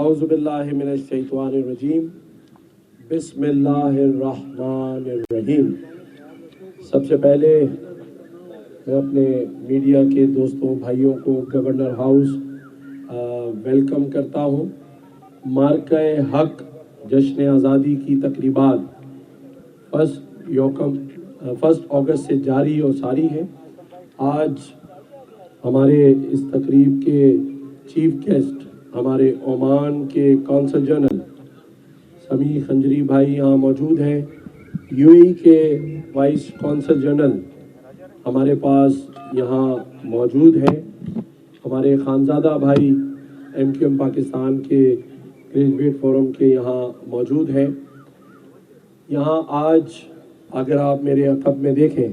औज़ु बिल्लाहि मिनश शैतानिर रजीम, बिस्मिल्लाहिर्रहमानिर रहीम। सबसे पहले मैं अपने मीडिया के दोस्तों भाइयों को गवर्नर हाउस वेलकम करता हूँ। मार्के हक जश्न आज़ादी की तकरीबात 1 अगस्त से जारी और सारी है। आज हमारे इस तकरीब के चीफ गेस्ट हमारे ओमान के कौंसल जनरल समी खंजरी भाई यहाँ मौजूद हैं। यूएई के वाइस कौंसल जनरल हमारे पास यहाँ मौजूद हैं। हमारे खानज़ादा भाई एमक्यूएम पाकिस्तान के ग्रेजुएट फोरम के यहाँ मौजूद हैं। यहाँ आज अगर आप मेरे अक़ब में देखें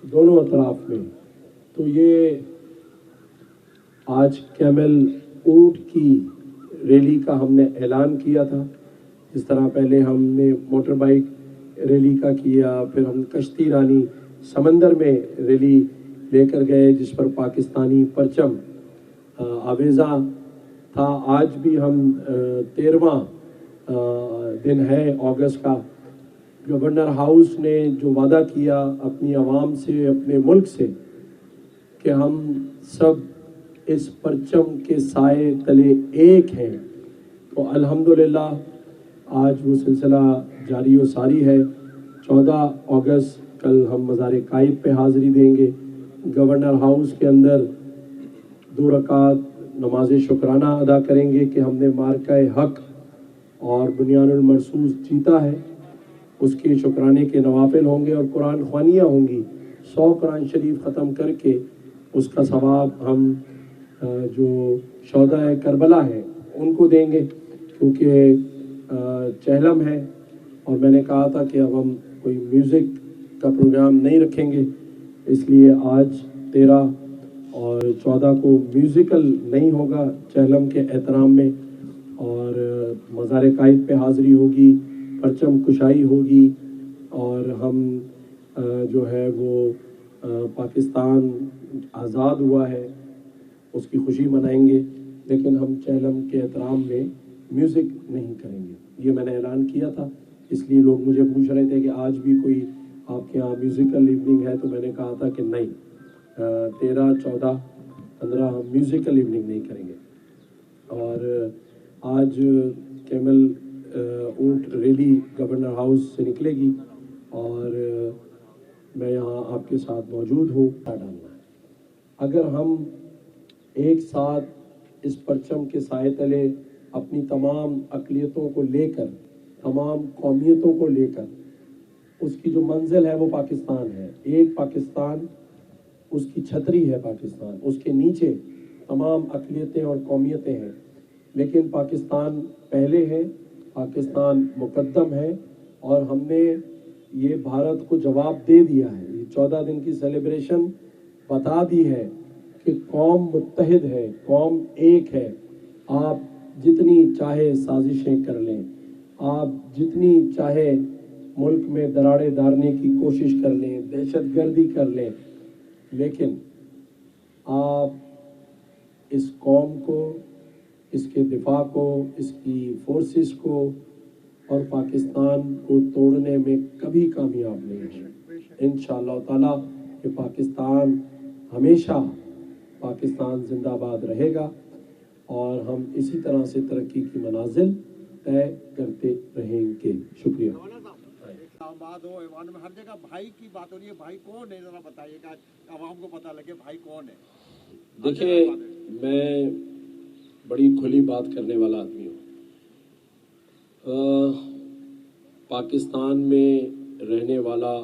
दोनों अतराफ में, तो ये आज कैमल ऊँट की रैली का हमने ऐलान किया था। इस तरह पहले हमने मोटर बाइक रैली का किया, फिर हम कश्ती रानी समंदर में रैली लेकर गए जिस पर पाकिस्तानी परचम आवेज़ा था। आज भी हम 13वां दिन है अगस्त का। गवर्नर हाउस ने जो वादा किया अपनी आवाम से, अपने मुल्क से, कि हम सब इस परचम के साए तले एक हैं, तो अल्हम्दुलिल्लाह आज वो सिलसिला जारी व सारी है। 14 अगस्त कल हम मज़ार कायब पे हाज़री देंगे। गवर्नर हाउस के अंदर 2 रकात नमाज शुक्राना अदा करेंगे कि हमने मार्का हक और बुनियानुल मरसूस जीता है। उसके शुक्राने के नवाफिल होंगे और कुरान ख्वानियाँ होंगी। 100 कुरान शरीफ ख़त्म करके उसका सवाब हम जो शोहदाए करबला है उनको देंगे, क्योंकि चहलम है। और मैंने कहा था कि अब हम कोई म्यूज़िक का प्रोग्राम नहीं रखेंगे, इसलिए आज 13 और 14 को म्यूज़िकल नहीं होगा चहलम के एहतराम में। और मज़ार कायद पे हाज़री होगी, परचम कुशाई होगी और हम जो है वो पाकिस्तान आज़ाद हुआ है उसकी खुशी मनाएंगे, लेकिन हम चहलम के एहतराम में म्यूज़िक नहीं करेंगे। ये मैंने ऐलान किया था। इसलिए लोग मुझे पूछ रहे थे कि आज भी कोई आपके यहाँ म्यूज़िकल इवनिंग है, तो मैंने कहा था कि नहीं, 13, 14, 15 हम म्यूज़िकल इवनिंग नहीं करेंगे। और आज कैमल ऊँट रैली गवर्नर हाउस से निकलेगी और मैं यहाँ आपके साथ मौजूद हूँ। डालना है, अगर हम एक साथ इस परचम के साए तले अपनी तमाम अक़लियतों को लेकर, तमाम कौमियतों को लेकर, उसकी जो मंजिल है वो पाकिस्तान है। एक पाकिस्तान, उसकी छतरी है पाकिस्तान, उसके नीचे तमाम अक़लियतें और कौमियतें हैं। लेकिन पाकिस्तान पहले है, पाकिस्तान मुक़द्दम है और हमने ये भारत को जवाब दे दिया है। ये 14 दिन की सेलिब्रेशन बता दी है कि कौम मुत्तहिद है, कौम एक है। आप जितनी चाहे साजिशें कर लें, आप जितनी चाहे मुल्क में दरारें डालने की कोशिश कर लें, दहशतगर्दी कर लें, लेकिन आप इस कौम को, इसके दिफा को, इसकी फोर्सेस को और पाकिस्तान को तोड़ने में कभी कामयाब नहीं है। इंशाअल्लाह ताला कि पाकिस्तान हमेशा पाकिस्तान जिंदाबाद रहेगा और हम इसी तरह से तरक्की की मनाजिल तय करते रहेंगे। शुक्रिया। हर जगह भाई की बात हो रही है, भाई कौन है जरा बताइएगा, आवाम को पता लगे भाई कौन है। देखिए, मैं बड़ी खुली बात करने वाला आदमी हूँ। पाकिस्तान में रहने वाला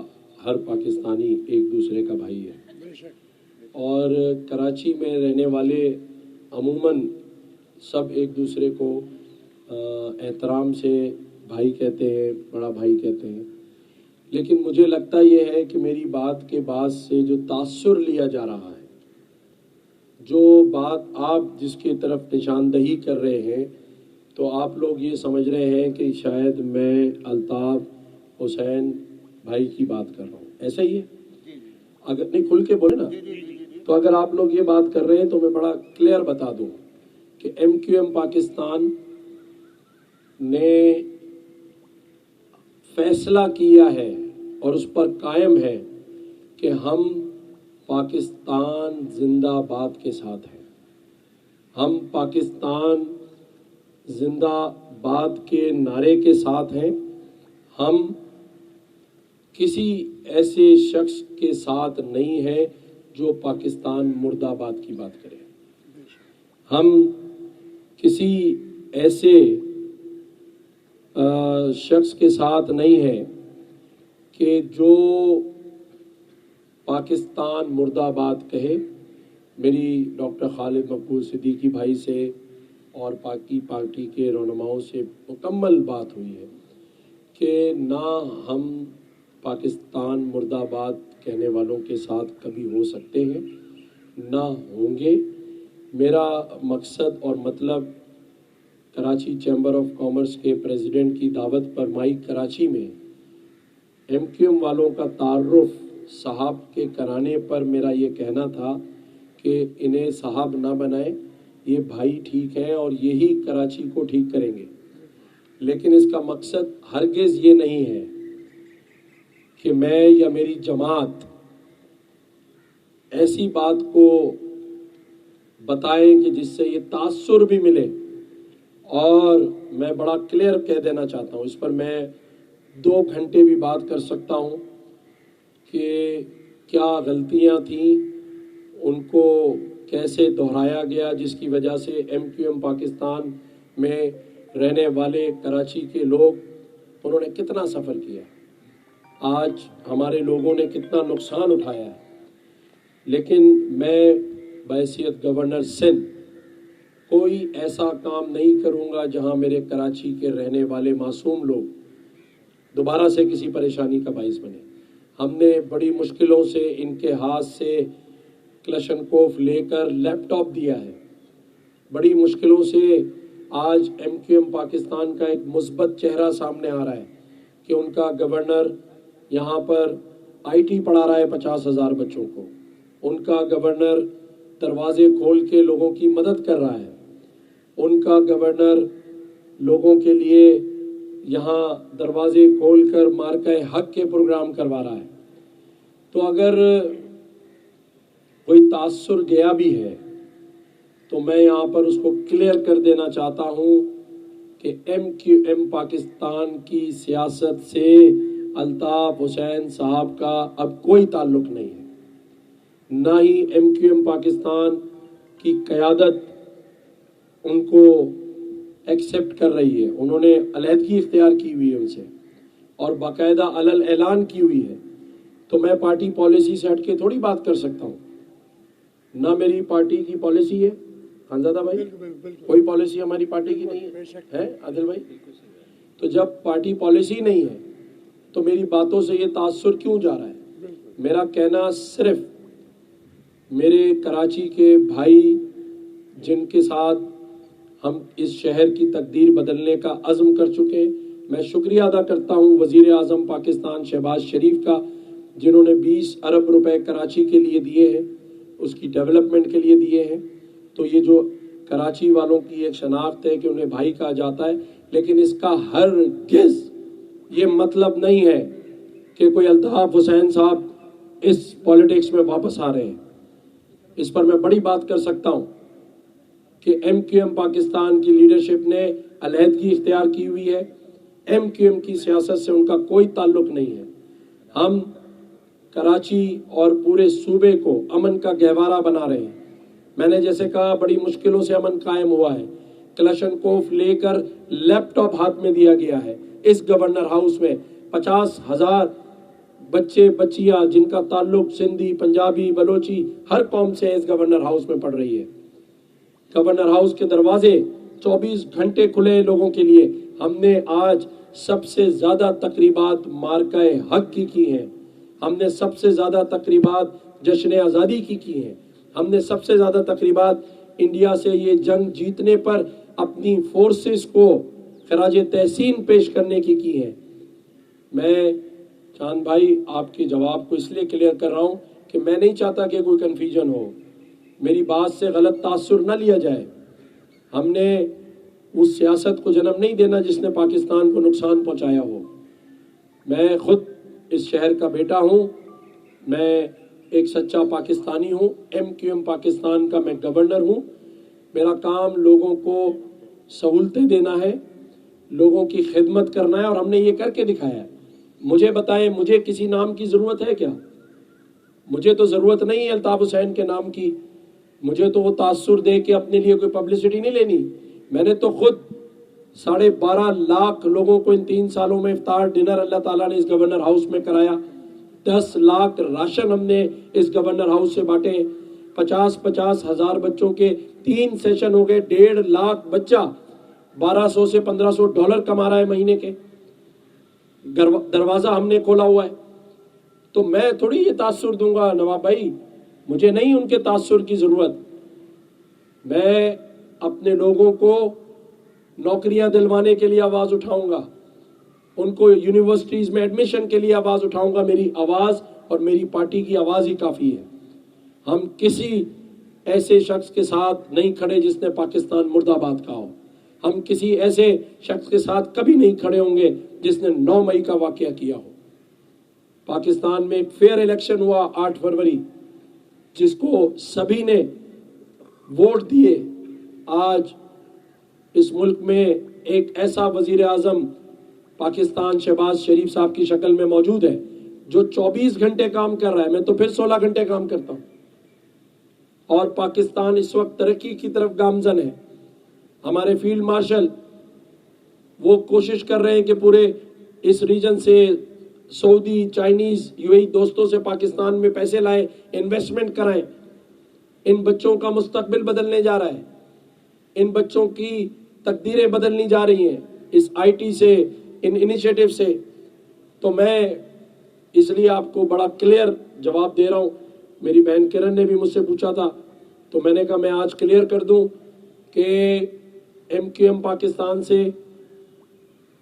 हर पाकिस्तानी एक दूसरे का भाई है और कराची में रहने वाले अमूमन सब एक दूसरे को एहतराम से भाई कहते हैं, बड़ा भाई कहते हैं। लेकिन मुझे लगता ये है कि मेरी बात के बाद से जो तासुर लिया जा रहा है, जो बात आप जिसकी तरफ निशानदही कर रहे हैं, तो आप लोग ये समझ रहे हैं कि शायद मैं अल्ताफ़ हुसैन भाई की बात कर रहा हूँ। ऐसा ही है? अगर नहीं खुल के बोले ना, तो अगर आप लोग ये बात कर रहे हैं तो मैं बड़ा क्लियर बता दूँ कि एमक्यूएम पाकिस्तान نے फैसला किया है और उस पर कायम है कि हम पाकिस्तान जिंदाबाद के साथ हैं। हम पाकिस्तान जिंदाबाद के नारे के साथ हैं। हम किसी ऐसे शख्स के साथ नहीं है जो पाकिस्तान मुर्दाबाद की बात करे। हम किसी ऐसे शख्स के साथ नहीं है कि जो पाकिस्तान मुर्दाबाद कहे। मेरी डॉक्टर खालिद मकबूल सिद्दीकी भाई से और पार्टी के रहनुमाओं से मुकम्मल बात हुई है कि ना हम पाकिस्तान मुर्दाबाद कहने वालों के साथ कभी हो सकते हैं, ना होंगे। मेरा मकसद और मतलब कराची चैम्बर ऑफ कॉमर्स के प्रेसिडेंट की दावत पर माइक कराची में MQM वालों का तारुफ साहब के कराने पर मेरा ये कहना था कि इन्हें साहब ना बनाए, ये भाई ठीक है और यही कराची को ठीक करेंगे। लेकिन इसका मकसद हरगिज़ ये नहीं है कि मैं या मेरी जमात ऐसी बात को बताएं कि जिससे ये तासुर भी मिले। और मैं बड़ा क्लियर कह देना चाहता हूँ, इस पर मैं 2 घंटे भी बात कर सकता हूँ कि क्या गलतियाँ थीं, उनको कैसे दोहराया गया, जिसकी वजह से MQM पाकिस्तान में रहने वाले कराची के लोग उन्होंने कितना सफ़र किया, आज हमारे लोगों ने कितना नुकसान उठाया है। लेकिन मैं बहैसियत गवर्नर सिंध कोई ऐसा काम नहीं करूंगा जहां मेरे कराची के रहने वाले मासूम लोग दोबारा से किसी परेशानी का बाइस बने। हमने बड़ी मुश्किलों से इनके हाथ से क्लशनकोफ लेकर लैपटॉप दिया है। बड़ी मुश्किलों से आज MQM पाकिस्तान का एक मुस्बत चेहरा सामने आ रहा है कि उनका गवर्नर यहाँ पर IT पढ़ा रहा है 50,000 बच्चों को। उनका गवर्नर दरवाजे खोल के लोगों की मदद कर रहा है। उनका गवर्नर लोगों के लिए यहाँ दरवाजे खोलकर मार्का हक के प्रोग्राम करवा रहा है। तो अगर कोई तासुर गया भी है तो मैं यहाँ पर उसको क्लियर कर देना चाहता हूँ कि MQM पाकिस्तान की सियासत से अल्ताफ हुसैन साहब का अब कोई ताल्लुक नहीं है, ना ही MQM पाकिस्तान की क़यादत उनको एक्सेप्ट कर रही है। उन्होंने अलहदगी इख्तियार की हुई है उनसे और बाकायदा अलल ऐलान की हुई है। तो मैं पार्टी पॉलिसी से हट के थोड़ी बात कर सकता हूँ। ना मेरी पार्टी की पॉलिसी है खानजादा भाई, कोई पॉलिसी हमारी पार्टी की नहीं है आदिल भाई। तो जब पार्टी पॉलिसी नहीं है तो मेरी बातों से ये तासुर क्यों जा रहा है? मेरा कहना सिर्फ मेरे कराची के भाई जिनके साथ हम इस शहर की तकदीर बदलने का अज़्म कर चुके हैं, मैं शुक्रिया अदा करता हूँ वज़ीर आज़म पाकिस्तान शहबाज शरीफ का, जिन्होंने 20 अरब रुपए कराची के लिए दिए हैं, उसकी डेवलपमेंट के लिए दिए हैं। तो ये जो कराची वालों की एक शनाख्त है कि उन्हें भाई कहा जाता है, लेकिन इसका हरगिज़ ये मतलब नहीं है कि कोई अल्ताफ हुसैन साहब इस पॉलिटिक्स में वापस आ रहे हैं। इस पर मैं बड़ी बात कर सकता हूँ कि MQM पाकिस्तान की लीडरशिप ने अलहदगी इख्तियार की हुई है। MQM की सियासत से उनका कोई ताल्लुक नहीं है। हम कराची और पूरे सूबे को अमन का गहवारा बना रहे हैं। मैंने जैसे कहा बड़ी मुश्किलों से अमन कायम हुआ है। क्लशनकोफ लेकर लैपटॉप हाथ में दिया गया है। इस गवर्नर हाउस में 50,000 बच्चे बच्चियां जिनका ताल्लुक सिंधी, पंजाबी, बलोची हर कौम से इस गवर्नर हाउस में पढ़ रही है। गवर्नर हाउस के दरवाजे 24 घंटे खुले लोगों के लिए। हमने आज सबसे ज्यादा तकरीबात मार्का हक की हैं। हमने सबसे ज्यादा तकरीबात जश्न आज़ादी की हैं। हमने सबसे ज्यादा तकरीबात इंडिया से ये जंग जीतने पर अपनी फोर्सेस को खराज तहसीन पेश करने की हैं। मैं चांद भाई आपके जवाब को इसलिए क्लियर कर रहा हूं कि मैं नहीं चाहता कि कोई कन्फ्यूजन हो, मेरी बात से गलत तासुर न लिया जाए। हमने उस सियासत को जन्म नहीं देना जिसने पाकिस्तान को नुकसान पहुंचाया हो। मैं खुद इस शहर का बेटा हूं, मैं एक सच्चा पाकिस्तानी हूं, MQM पाकिस्तान का मैं गवर्नर हूं। मेरा काम लोगों को सहूलतें देना है, लोगों की खिदमत करना है, और हमने ये करके दिखाया है। मुझे बताएं, मुझे किसी नाम की ज़रूरत है क्या? मुझे तो ज़रूरत नहीं है अल्ताफ़ हुसैन के नाम की। मुझे तो वो तासुर दे के अपने लिए कोई पब्लिसिटी नहीं लेनी। मैंने तो खुद 12.5 लाख लोगों को इन 3 सालों में इफ्तार डिनर अल्लाह ताला ने इस गवर्नर हाउस में कराया। 10 लाख राशन हमने इस गवर्नर हाउस से बांटे। 50-50 हज़ार बच्चों के 3 सेशन हो गए। 1.5 लाख बच्चा $1200 से $1500 कमा रहा है महीने के। दरवाज़ा हमने खोला हुआ है। तो मैं थोड़ी ये तासुर दूंगा नवाब भाई, मुझे नहीं उनके तासुर की ज़रूरत। मैं अपने लोगों को नौकरियां दिलवाने के लिए आवाज़ उठाऊंगा, उनको यूनिवर्सिटीज़ में एडमिशन के लिए आवाज़ उठाऊंगा। मेरी आवाज़ और मेरी पार्टी की आवाज़ ही काफ़ी है। हम किसी ऐसे शख्स के साथ नहीं खड़े जिसने पाकिस्तान मुर्दाबाद कहा हो। हम किसी ऐसे शख्स के साथ कभी नहीं खड़े होंगे जिसने 9 मई का वाकया किया हो। पाकिस्तान में एक फेयर इलेक्शन हुआ 8 फरवरी, जिसको सभी ने वोट दिए। आज इस मुल्क में एक ऐसा वजीर आज़म पाकिस्तान शहबाज शरीफ साहब की शक्ल में मौजूद है जो 24 घंटे काम कर रहा है। मैं तो फिर 16 घंटे काम करता हूँ। और पाकिस्तान इस वक्त तरक्की की तरफ गामजन है। हमारे फील्ड मार्शल वो कोशिश कर रहे हैं कि पूरे इस रीजन से सऊदी, चाइनीज़, UAE दोस्तों से पाकिस्तान में पैसे लाएं, इन्वेस्टमेंट कराएं। इन बच्चों का मुस्तकबिल बदलने जा रहा है, इन बच्चों की तकदीरें बदलनी जा रही हैं इस IT से, इन इनिशिएटिव से। तो मैं इसलिए आपको बड़ा क्लियर जवाब दे रहा हूँ। मेरी बहन किरण ने भी मुझसे पूछा था, तो मैंने कहा मैं आज क्लियर कर दूं कि MQM पाकिस्तान से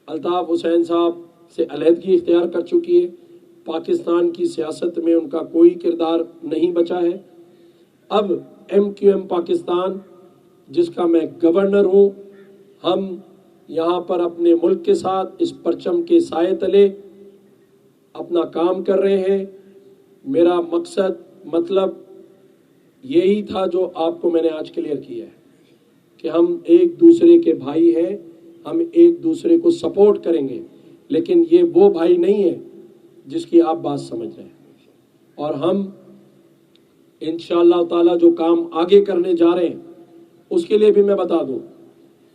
अल्ताफ़ हुसैन साहब से अलहदगी इख्तियार कर चुकी है। पाकिस्तान की सियासत में उनका कोई किरदार नहीं बचा है। अब MQM पाकिस्तान, जिसका मैं गवर्नर हूँ, हम यहाँ पर अपने मुल्क के साथ इस परचम के साए तले अपना काम कर रहे हैं। मेरा मकसद, मतलब यही था जो आपको मैंने आज क्लियर किया है कि हम एक दूसरे के भाई हैं, हम एक दूसरे को सपोर्ट करेंगे। लेकिन ये वो भाई नहीं है जिसकी आप बात समझ रहे हैं। और हम इंशाअल्लाह ताला जो काम आगे करने जा रहे हैं, उसके लिए भी मैं बता दूं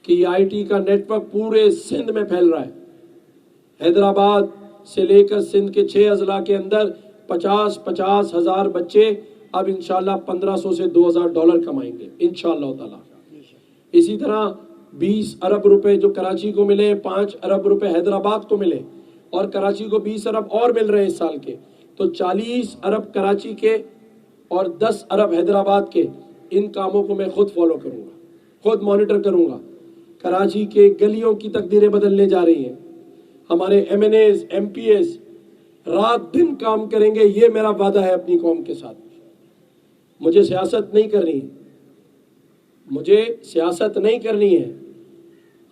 कि IT का नेटवर्क पूरे सिंध में फैल रहा है। हैदराबाद से लेकर सिंध के 6 अजला के अंदर 50-50 हज़ार बच्चे अब इंशाअल्लाह $1500 से $2000 कमाएंगे इंशाअल्लाह ताला। इसी तरह 20 अरब रुपए जो कराची को मिले, 5 अरब रुपए हैदराबाद को मिले, और कराची को 20 अरब और मिल रहे हैं इस साल के। तो 40 अरब कराची के और 10 अरब हैदराबाद के। इन कामों को मैं खुद फॉलो करूंगा, खुद मॉनिटर करूंगा। कराची के गलियों की तकदीरें बदलने जा रही हैं। हमारे MNAs, MPs रात दिन काम करेंगे, ये मेरा वादा है अपनी कौम के साथ। मुझे सियासत नहीं करनी है, मुझे सियासत नहीं करनी है।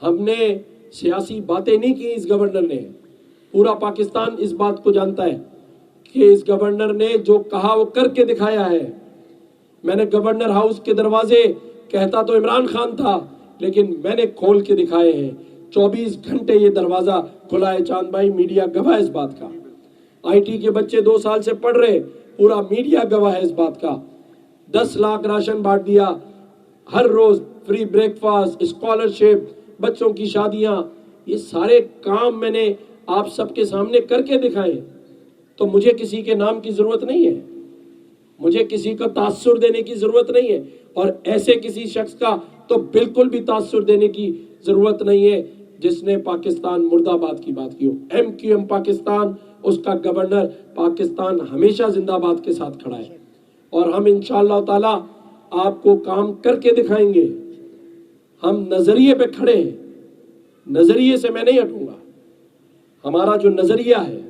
हमने सियासी बातें नहीं की इस गवर्नर ने। पूरा पाकिस्तान इस बात को जानता है कि इस गवर्नर ने जो कहा वो करके दिखाया है। मैंने गवर्नर हाउस के दरवाजे, कहता तो इमरान खान था, लेकिन मैंने खोल के दिखाए हैं। 24 घंटे ये दरवाजा खुला है। चांद भाई, मीडिया गवाह है इस बात का। IT के बच्चे 2 साल से पढ़ रहे, पूरा मीडिया गवाह है इस बात का। 10 लाख राशन बांट दिया, हर रोज फ्री ब्रेकफास्ट, स्कॉलरशिप, बच्चों की शादियां, ये सारे काम मैंने आप सबके सामने करके दिखाए। तो मुझे किसी के नाम की जरूरत नहीं है, मुझे किसी का तासुर देने की जरूरत नहीं है, और ऐसे किसी शख्स का तो बिल्कुल भी तासुर देने की जरूरत नहीं है जिसने पाकिस्तान मुर्दाबाद की बात की हो। MQM पाकिस्तान, उसका गवर्नर पाकिस्तान हमेशा जिंदाबाद के साथ खड़ा है। और हम इंशाअल्लाह ताला आपको काम करके दिखाएंगे। हम नजरिए पे खड़े हैं, नजरिए से मैं नहीं हटूंगा। हमारा जो नजरिया है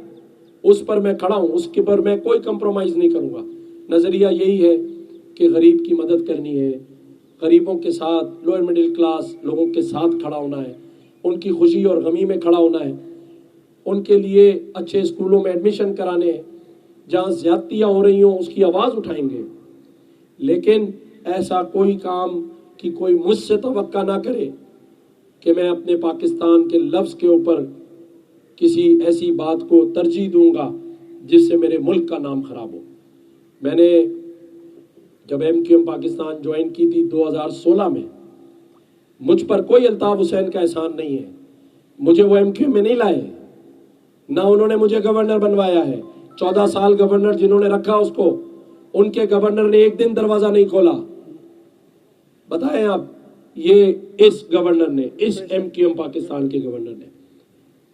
उस पर मैं खड़ा हूं, उसके पर मैं कोई कंप्रोमाइज नहीं करूंगा। नजरिया यही है कि गरीब की मदद करनी है, गरीबों के साथ, लोअर मिडिल क्लास लोगों के साथ खड़ा होना है, उनकी खुशी और गमी में खड़ा होना है, उनके लिए अच्छे स्कूलों में एडमिशन कराने हैं, जहाँ ज्यादतियाँ हो रही हों उसकी आवाज़ उठाएंगे। लेकिन ऐसा कोई काम कि कोई मुझसे तवक्का ना करे कि मैं अपने पाकिस्तान के लफ्ज़ के ऊपर किसी ऐसी बात को तरजीह दूंगा जिससे मेरे मुल्क का नाम खराब हो। मैंने जब MQM पाकिस्तान ज्वाइन की थी 2016 में, मुझ पर कोई अल्ताफ हुसैन का एहसान नहीं है, मुझे वो MQM में नहीं लाए, ना उन्होंने मुझे गवर्नर बनवाया है। 14 साल गवर्नर जिन्होंने रखा उसको, उनके गवर्नर ने एक दिन दरवाजा नहीं खोला। बताएं आप, ये इस गवर्नर ने, इस MQM पाकिस्तान के गवर्नर ने,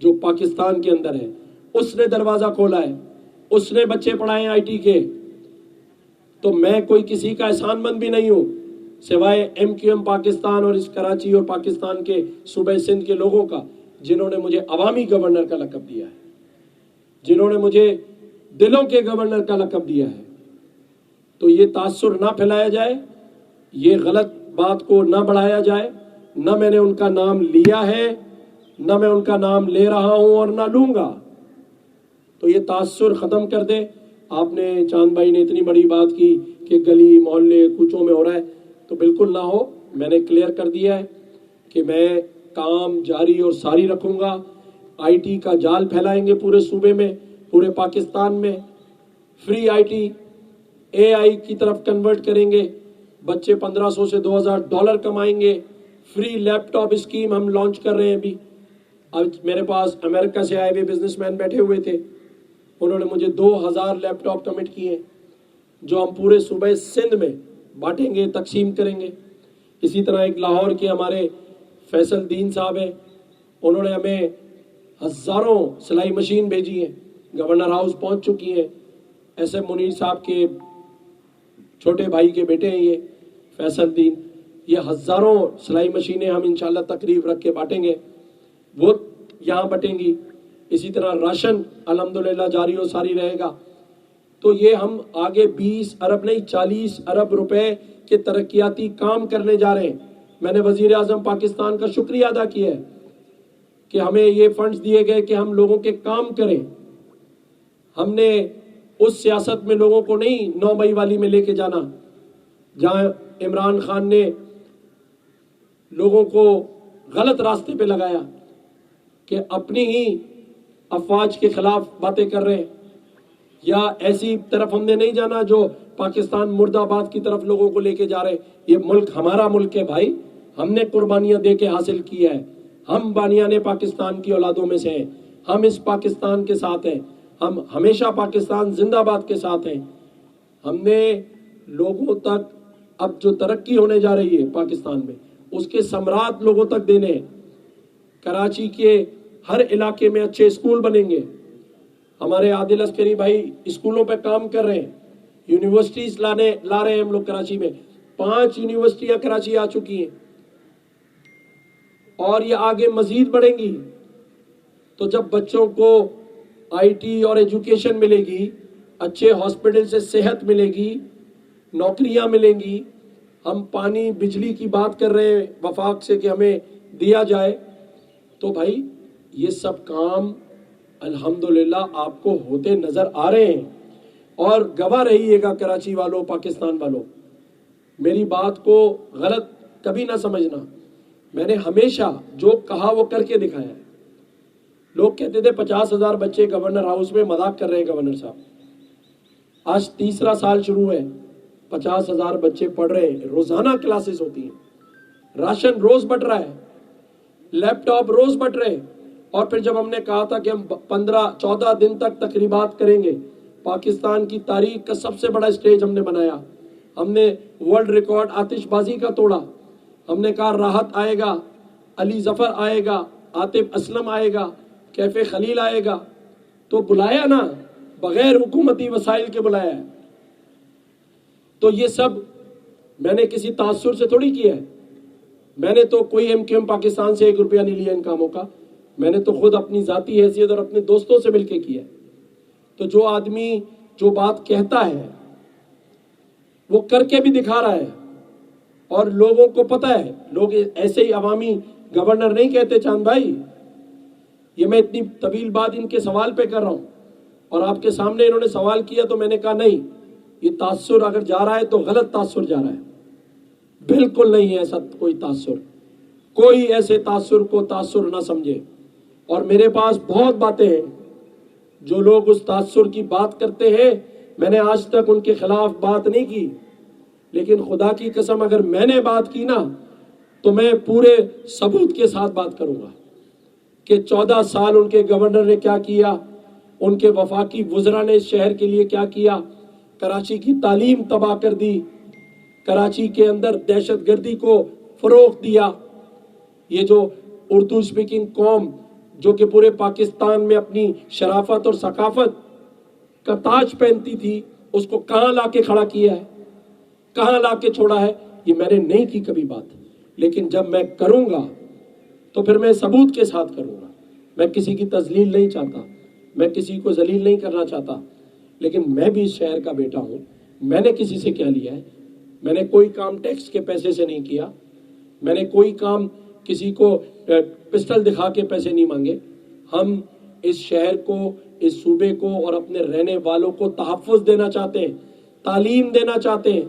जो पाकिस्तान के अंदर है, उसने दरवाजा खोला है, उसने बच्चे पढ़ाए IT के। तो मैं कोई किसी का एहसानमंद भी नहीं हूं, सिवाय MQM पाकिस्तान और इस कराची और पाकिस्तान के सूबे सिंध के लोगों का, जिन्होंने मुझे अवामी गवर्नर का लक़ब दिया है, जिन्होंने मुझे दिलों के गवर्नर का लक़ब दिया है। तो ये तासुर ना फैलाया जाए, ये गलत बात को ना बढ़ाया जाए। ना मैंने उनका नाम लिया है, ना मैं उनका नाम ले रहा हूं और ना लूंगा। तो ये तासुर ख़त्म कर दे। आपने, चांद भाई ने इतनी बड़ी बात की कि गली मोहल्ले कूचों में हो रहा है, तो बिल्कुल ना हो। मैंने क्लियर कर दिया है कि मैं काम जारी और सारी रखूंगा। IT का जाल फैलाएंगे पूरे सूबे में, पूरे पाकिस्तान में। फ्री IT AI की तरफ कन्वर्ट करेंगे, बच्चे $1500 से $2000 कमाएंगे। फ्री लैपटॉप स्कीम हम लॉन्च कर रहे हैं अभी। अब मेरे पास अमेरिका से आए हुए बिजनेसमैन बैठे हुए थे, उन्होंने मुझे 2000 लैपटॉप कमिट किए, जो हम पूरे सूबे सिंध में बांटेंगे, तकसीम करेंगे। इसी तरह एक लाहौर के हमारे फैसल दीन साहब हैं, उन्होंने हमें हज़ारों सिलाई मशीन भेजी हैं, गवर्नर हाउस पहुंच चुकी हैं। SM मुनीर साहब के छोटे भाई के बेटे हैं ये फैसल दीन, ये हज़ारों सिलाई मशीनें हम इंशाल्लाह तकरीब रख के बांटेंगे, वो यहाँ बटेंगी। इसी तरह राशन अल्हम्दुलिल्लाह जारी और सारी रहेगा। तो ये हम आगे 20 अरब नहीं 40 अरब रुपए के तरक्याती काम करने जा रहे हैं। मैंने वजीर आजम पाकिस्तान का शुक्रिया अदा किया है कि हमें ये फंड्स दिए गए कि हम लोगों के काम करें। हमने उस सियासत में लोगों को नहीं 9 मई वाली में लेके जाना, जहां इमरान खान ने लोगों को गलत रास्ते पे लगाया कि अपनी ही अफवाज के खिलाफ बातें कर रहे हैं, या ऐसी तरफ हमने नहीं जाना जो पाकिस्तान मुर्दाबाद की तरफ लोगों को लेके जा रहे। ये मुल्क हमारा मुल्क है भाई, हमने कुर्बानियां दे के हासिल किया है, हम बानियाने पाकिस्तान की औलादों में से हैं, हम इस पाकिस्तान के साथ हैं, हम हमेशा पाकिस्तान जिंदाबाद के साथ हैं। हमने लोगों तक अब जो तरक्की होने जा रही है पाकिस्तान में, उसके सम्राट लोगों तक देने हैं। कराची के हर इलाके में अच्छे स्कूल बनेंगे। हमारे आदिल अस्करी भाई स्कूलों पे काम कर रहे हैं, यूनिवर्सिटीज ला रहे हैं हम लोग कराची में। 5 यूनिवर्सिटियां कराची आ चुकी हैं और ये आगे मजीद बढ़ेंगी। तो जब बच्चों को IT और एजुकेशन मिलेगी, अच्छे हॉस्पिटल से सेहत मिलेगी, नौकरियां मिलेंगी। हम पानी बिजली की बात कर रहे हैं वफाक से कि हमें दिया जाए, तो भाई ये सब काम अल्हम्दुलिल्लाह आपको होते नजर आ रहे हैं। और गवाह रहिएगा कराची वालों, पाकिस्तान वालों, मेरी बात को गलत कभी ना समझना। मैंने हमेशा जो कहा वो करके दिखाया है। लोग कहते थे 50,000 बच्चे गवर्नर हाउस में, मजाक कर रहे हैं गवर्नर साहब। आज 3रा साल शुरू है, 50,000 बच्चे पढ़ रहे हैं, रोजाना क्लासेस होती हैं, राशन रोज बट रहा है, लैपटॉप रोज बट रहे हैं। और फिर जब हमने कहा था कि हम 15-14 दिन तक तकरीबात करेंगे, पाकिस्तान की तारीख का सबसे बड़ा स्टेज हमने बनाया, हमने वर्ल्ड रिकॉर्ड आतिशबाजी का तोड़ा। हमने कहा राहत आएगा, अली जफर आएगा, आतिफ असलम आएगा, कैफे खलील आएगा, तो बुलाया ना, बगैर हुकूमती वसाइल के बुलाया है। तो ये सब मैंने किसी तासुर से थोड़ी किया है। मैंने तो कोई MQM पाकिस्तान से 1 रुपया नहीं लिया इन कामों का, मैंने तो खुद अपनी जाती हैसियत और अपने दोस्तों से मिलकर किया है। तो जो आदमी जो बात कहता है वो करके भी दिखा रहा है। اور لوگوں کو پتہ ہے, لوگ ایسے ہی عوامی گورنر نہیں کہتے چاند بھائی. یہ میں اتنی طویل بات ان کے سوال پہ کر رہا ہوں, اور آپ کے سامنے انہوں نے سوال کیا تو میں نے کہا نہیں, یہ تاثر اگر جا رہا ہے تو غلط تاثر جا رہا ہے. بالکل نہیں ہے ایسا کوئی تاثر, کوئی ایسے تاثر کو تاثر نہ سمجھے. اور میرے پاس بہت باتیں ہیں, جو لوگ اس تاثر کی بات کرتے ہیں میں نے آج تک ان کے خلاف بات نہیں کی, لیکن خدا کی قسم اگر میں نے بات کی نا تو میں پورے ثبوت کے ساتھ بات کروں گا کہ 14 سال ان کے گورنر نے کیا کیا, ان کے وفاقی وزراء نے اس شہر کے لیے کیا کیا. کراچی کی تعلیم تباہ کر دی, کراچی کے اندر دہشت گردی کو فروغ دیا. یہ جو اردو سپیکنگ قوم جو کہ پورے پاکستان میں اپنی شرافت اور ثقافت کا تاج پہنتی تھی, اس کو کہاں لا کے کھڑا کیا ہے, کہاں لا کے چھوڑا ہے. یہ میں نے نہیں کی کبھی بات, لیکن جب میں کروں گا تو پھر میں ثبوت کے ساتھ کروں گا. میں کسی کی تذلیل نہیں چاہتا, میں کسی کو ذلیل نہیں کرنا چاہتا, لیکن میں بھی اس شہر کا بیٹا ہوں. میں نے کسی سے کیا لیا ہے؟ میں نے کوئی کام ٹیکس کے پیسے سے نہیں کیا, میں نے کوئی کام کسی کو پسٹل دکھا کے پیسے نہیں مانگے. ہم اس شہر کو, اس صوبے کو اور اپنے رہنے والوں کو تحفظ دینا چاہتے ہیں, تعلیم دینا چاہتے ہیں,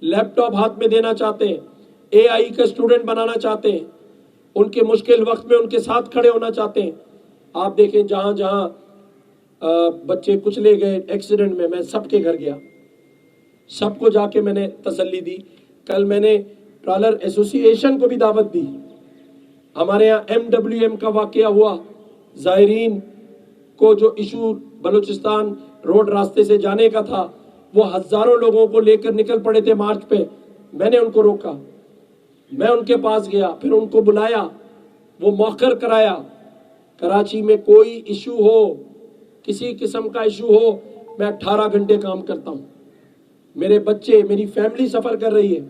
لیپ ٹاپ ہاتھ میں دینا چاہتے ہیں, اے آئی کا اسٹوڈنٹ بنانا چاہتے ہیں, ان کے مشکل وقت میں ان کے ساتھ کھڑے ہونا چاہتے ہیں. آپ دیکھیں جہاں جہاں بچے کچلے گئے ایکسیڈنٹ میں, میں سب کے گھر گیا, سب کو جا کے میں نے تسلی دی. کل میں نے ٹرالر ایسوسی ایشن کو بھی دعوت دی. ہمارے یہاں MWM کا واقعہ ہوا, زائرین کو جو ایشو بلوچستان روڈ راستے سے جانے کا تھا, وہ ہزاروں لوگوں کو لے کر نکل پڑے تھے مارچ پہ. میں نے ان کو روکا, میں ان کے پاس گیا, پھر ان کو بلایا, وہ موخر کرایا. کراچی میں کوئی ایشو ہو, کسی قسم کا ایشو ہو, میں 18 گھنٹے کام کرتا ہوں. میرے بچے, میری فیملی سفر کر رہی ہے.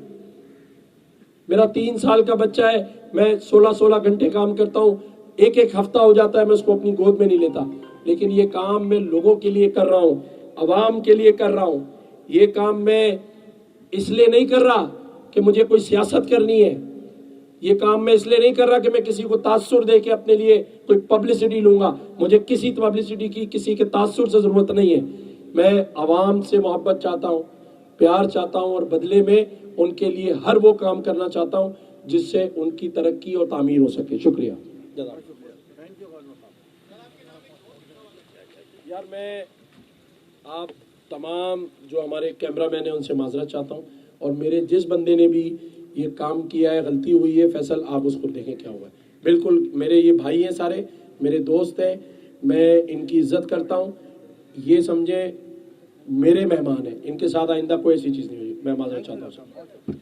میرا 3 سال کا بچہ ہے, میں 16 گھنٹے کام کرتا ہوں. ایک ہفتہ ہو جاتا ہے میں اس کو اپنی گود میں نہیں لیتا, لیکن یہ کام میں لوگوں کے لیے کر رہا ہوں, عوام کے لیے کر رہا ہوں. یہ کام میں اس لیے نہیں کر رہا کہ مجھے کوئی سیاست کرنی ہے, یہ کام میں اس لیے نہیں کر رہا کہ میں کسی کو تاثر دے کے اپنے لیے کوئی پبلسٹی لوں گا. مجھے کسی پبلسٹی کی, کسی کے تاثر سے ضرورت نہیں ہے. میں عوام سے محبت چاہتا ہوں, پیار چاہتا ہوں, اور بدلے میں ان کے لیے ہر وہ کام کرنا چاہتا ہوں جس سے ان کی ترقی اور تعمیر ہو سکے. شکریہ. یار میں آپ تمام جو ہمارے کیمرہ مین ہیں ان سے معذرت چاہتا ہوں, اور میرے جس بندے نے بھی یہ کام کیا ہے, غلطی ہوئی ہے, فیصل آپ اس کو دیکھیں کیا ہوا ہے. بالکل میرے یہ بھائی ہیں, سارے میرے دوست ہیں, میں ان کی عزت کرتا ہوں. یہ سمجھیں میرے مہمان ہیں, ان کے ساتھ آئندہ کوئی ایسی چیز نہیں ہوئی. میں معذرت چاہتا ہوں.